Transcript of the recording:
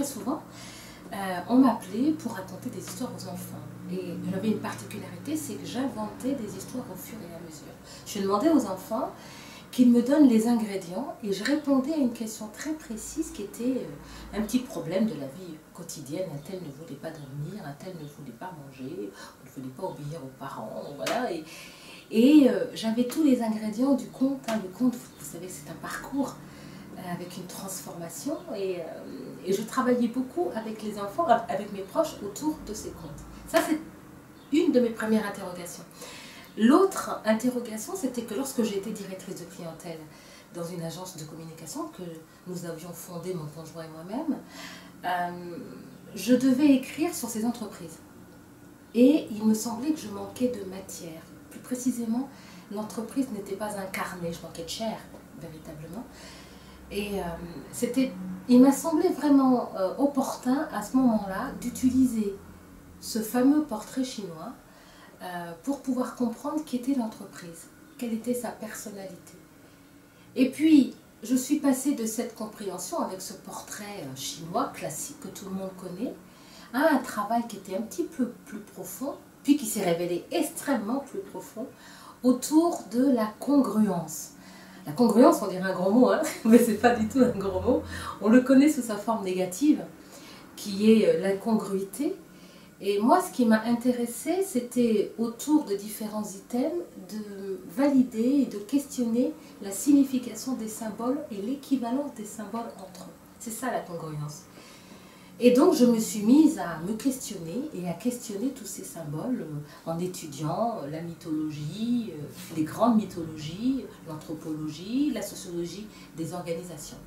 très souvent, on m'appelait pour raconter des histoires aux enfants. Et j'avais une particularité, c'est que j'inventais des histoires au fur et à mesure. Je demandais aux enfants qu'ils me donnent les ingrédients et je répondais à une question très précise qui était un petit problème de la vie quotidienne. Un tel ne voulait pas dormir, un tel ne voulait pas manger, on ne voulait pas obéir aux parents, voilà. Et j'avais tous les ingrédients du conte. Le conte, vous savez, c'est un parcours avec une transformation et je travaillais beaucoup avec les enfants, avec mes proches autour de ces contes. Ça, c'est une de mes premières interrogations. L'autre interrogation, c'était que lorsque j'ai été directrice de clientèle dans une agence de communication que nous avions fondée, mon conjoint et moi-même, je devais écrire sur ces entreprises. Et il me semblait que je manquais de matière. Plus précisément, l'entreprise n'était pas incarnée, je manquais de chair, véritablement. Et il m'a semblé vraiment opportun à ce moment-là d'utiliser ce fameux portrait chinois pour pouvoir comprendre qui était l'entreprise, quelle était sa personnalité. Et puis, je suis passée de cette compréhension avec ce portrait chinois classique que tout le monde connaît, à un travail qui était un petit peu plus profond, puis qui s'est révélé extrêmement plus profond, autour de la congruence. La congruence, on dirait un gros mot, hein, mais ce n'est pas du tout un gros mot. On le connaît sous sa forme négative, qui est l'incongruité. Et moi, ce qui m'a intéressée, c'était autour de différents items, de valider et de questionner la signification des symboles et l'équivalence des symboles entre eux. C'est ça la congruence. Et donc, je me suis mise à me questionner et à questionner tous ces symboles en étudiant la mythologie, les grandes mythologies, l'anthropologie, la sociologie des organisations.